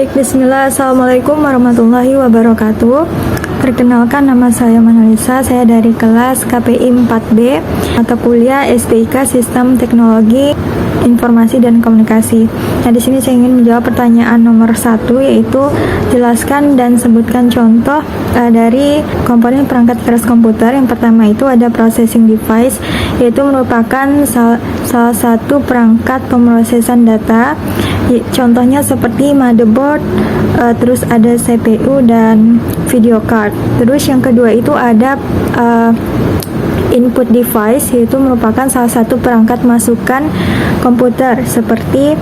Baik, bismillah. Assalamualaikum warahmatullahi wabarakatuh. Perkenalkan, nama saya Manalisa. Saya dari kelas KPI 4B atau kuliah STIK Sistem Teknologi Informasi dan Komunikasi. Nah, di sini saya ingin menjawab pertanyaan nomor 1, yaitu jelaskan dan sebutkan contoh dari komponen perangkat keras komputer. Yang pertama itu ada processing device, yaitu merupakan salah satu perangkat pemrosesan data. Contohnya seperti motherboard, terus ada CPU dan video card. Terus yang kedua itu ada input device, yaitu merupakan salah satu perangkat masukan komputer seperti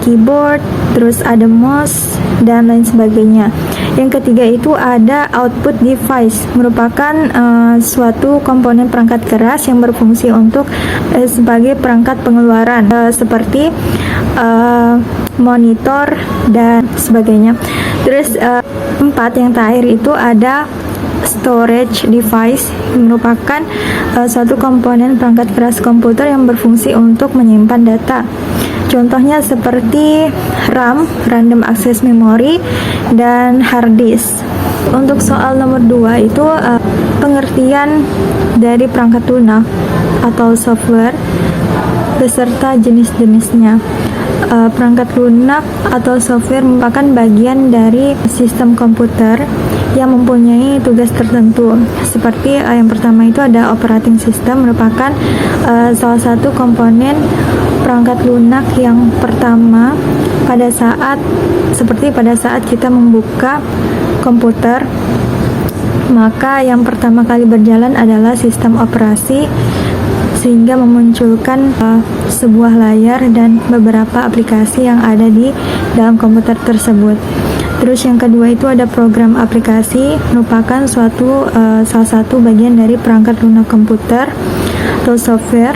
keyboard, terus ada mouse dan lain sebagainya. Yang ketiga itu ada output device, merupakan suatu komponen perangkat keras yang berfungsi untuk sebagai perangkat pengeluaran seperti monitor dan sebagainya. Terus 4 yang terakhir itu ada storage device, merupakan suatu komponen perangkat keras komputer yang berfungsi untuk menyimpan data. Contohnya seperti RAM, random access memory, dan hard disk. Untuk soal nomor 2 itu pengertian dari perangkat lunak atau software beserta jenis-jenisnya. Perangkat lunak atau software merupakan bagian dari sistem komputer yang mempunyai tugas tertentu. Seperti yang pertama itu ada operating system, merupakan salah satu komponen perangkat lunak yang pertama pada saat kita membuka komputer, maka yang pertama kali berjalan adalah sistem operasi, sehingga memunculkan sebuah layar dan beberapa aplikasi yang ada di dalam komputer tersebut. Terus yang kedua itu ada program aplikasi, merupakan salah satu bagian dari perangkat lunak komputer atau software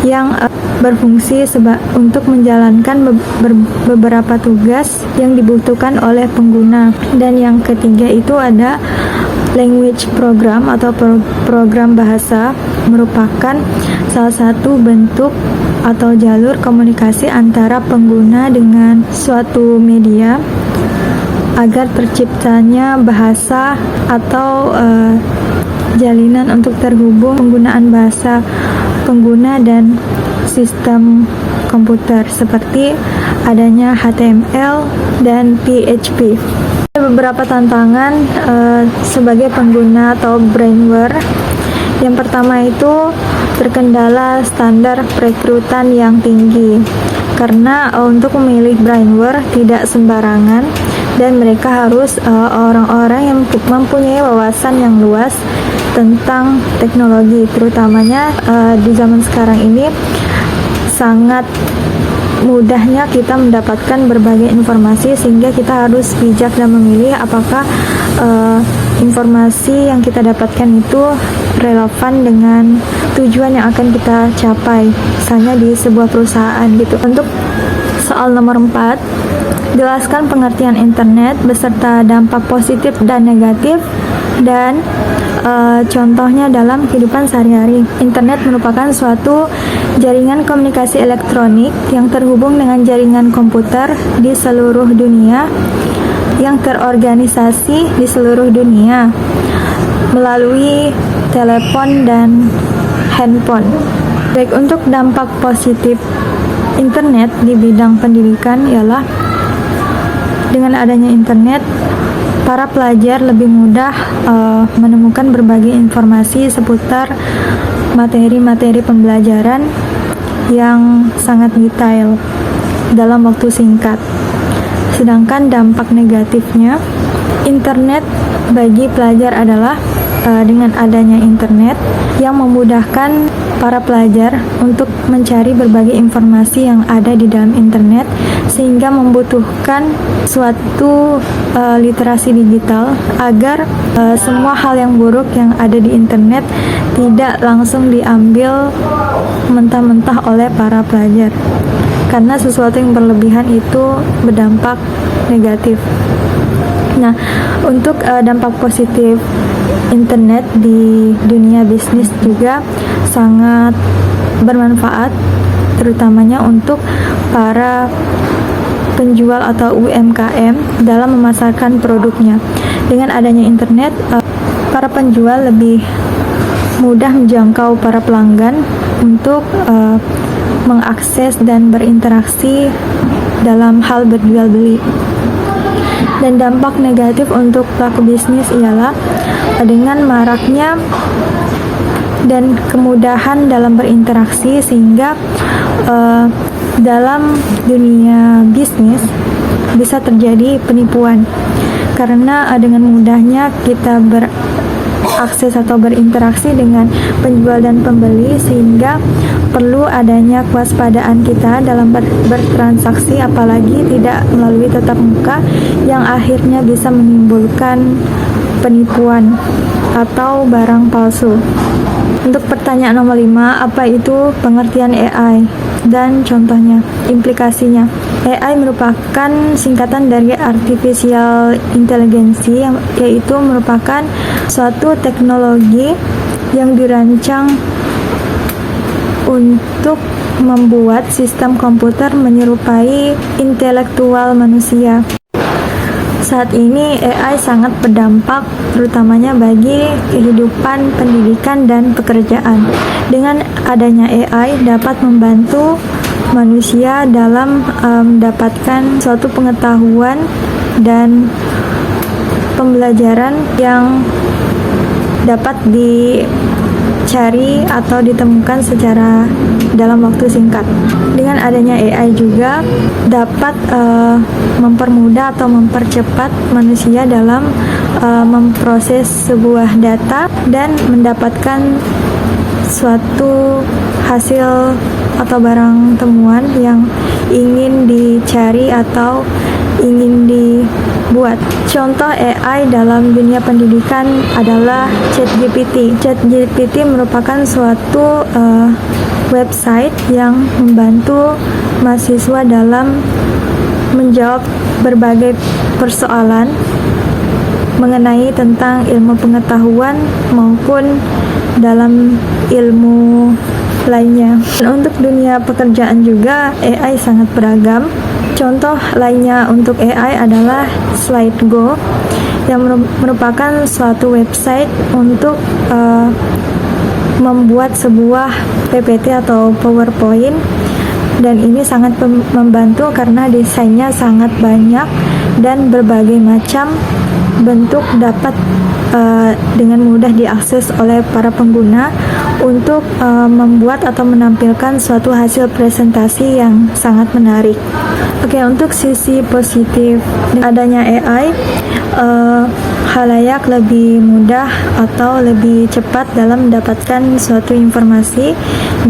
yang berfungsi untuk menjalankan beberapa tugas yang dibutuhkan oleh pengguna. Dan yang ketiga itu ada language program atau program bahasa, merupakan salah satu bentuk atau jalur komunikasi antara pengguna dengan suatu media agar terciptanya bahasa atau jalinan untuk terhubung penggunaan bahasa pengguna dan sistem komputer, seperti adanya HTML dan PHP. Beberapa tantangan sebagai pengguna atau brainware. Yang pertama itu terkendala standar perekrutan yang tinggi, karena untuk memilih brainware tidak sembarangan dan mereka harus orang-orang yang mempunyai wawasan yang luas tentang teknologi, terutamanya di zaman sekarang ini sangat mudahnya kita mendapatkan berbagai informasi, sehingga kita harus bijak dan memilih apakah informasi yang kita dapatkan itu relevan dengan tujuan yang akan kita capai, misalnya di sebuah perusahaan gitu. Untuk soal nomor 4, jelaskan pengertian internet beserta dampak positif dan negatif dan contohnya dalam kehidupan sehari-hari. Internet merupakan suatu jaringan komunikasi elektronik yang terhubung dengan jaringan komputer di seluruh dunia, yang terorganisasi di seluruh dunia melalui telepon dan handphone. Baik, untuk dampak positif internet di bidang pendidikan ialah dengan adanya internet, para pelajar lebih mudah menemukan berbagai informasi seputar materi-materi pembelajaran yang sangat detail dalam waktu singkat. Sedangkan dampak negatifnya, internet bagi pelajar adalah dengan adanya internet yang memudahkan para pelajar untuk mencari berbagai informasi yang ada di dalam internet, sehingga membutuhkan suatu literasi digital agar semua hal yang buruk yang ada di internet tidak langsung diambil mentah-mentah oleh para pelajar, karena sesuatu yang berlebihan itu berdampak negatif. Nah, untuk dampak positif internet di dunia bisnis juga sangat bermanfaat, terutamanya untuk para penjual atau UMKM dalam memasarkan produknya. Dengan adanya internet, para penjual lebih mudah menjangkau para pelanggan untuk mengakses dan berinteraksi dalam hal berjual beli. Dan dampak negatif untuk pelaku bisnis ialah dengan maraknya dan kemudahan dalam berinteraksi, sehingga dalam dunia bisnis bisa terjadi penipuan karena dengan mudahnya kita berakses atau berinteraksi dengan penjual dan pembeli, sehingga perlu adanya kewaspadaan kita dalam bertransaksi, apalagi tidak melalui tatap muka yang akhirnya bisa menimbulkan penipuan atau barang palsu. Untuk pertanyaan nomor 5, apa itu pengertian AI dan contohnya, implikasinya? AI merupakan singkatan dari Artificial Intelligence, yaitu merupakan suatu teknologi yang dirancang untuk membuat sistem komputer menyerupai intelektual manusia. Saat ini AI sangat berdampak terutamanya bagi kehidupan pendidikan dan pekerjaan. Dengan adanya AI dapat membantu manusia dalam mendapatkan suatu pengetahuan dan pembelajaran yang dapat dicari atau ditemukan secara dalam waktu singkat. Dengan adanya AI juga dapat mempermudah atau mempercepat manusia dalam memproses sebuah data dan mendapatkan suatu hasil atau barang temuan yang ingin dicari atau ingin dibuat. Contoh AI dalam dunia pendidikan adalah ChatGPT. ChatGPT merupakan suatu website yang membantu mahasiswa dalam menjawab berbagai persoalan mengenai tentang ilmu pengetahuan maupun dalam ilmu lainnya. Dan untuk dunia pekerjaan juga AI sangat beragam. Contoh lainnya untuk AI adalah SlideGo yang merupakan suatu website untuk membuat sebuah PPT atau PowerPoint, dan ini sangat membantu karena desainnya sangat banyak dan berbagai macam bentuk dapat dengan mudah diakses oleh para pengguna untuk membuat atau menampilkan suatu hasil presentasi yang sangat menarik. Oke, untuk sisi positif adanya AI, khalayak lebih mudah atau lebih cepat dalam mendapatkan suatu informasi,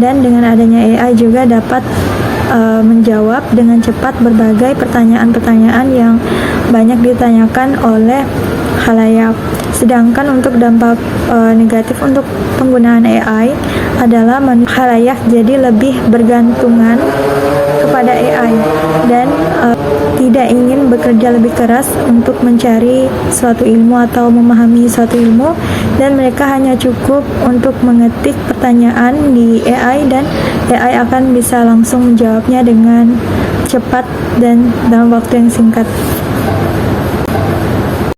dan dengan adanya AI juga dapat menjawab dengan cepat berbagai pertanyaan-pertanyaan yang banyak ditanyakan oleh khalayak. Sedangkan untuk dampak negatif untuk penggunaan AI adalah khalayak jadi lebih bergantungan kepada AI dan tidak ingin bekerja lebih keras untuk mencari suatu ilmu atau memahami suatu ilmu, dan mereka hanya cukup untuk mengetik pertanyaan di AI dan AI akan bisa langsung menjawabnya dengan cepat dan dalam waktu yang singkat.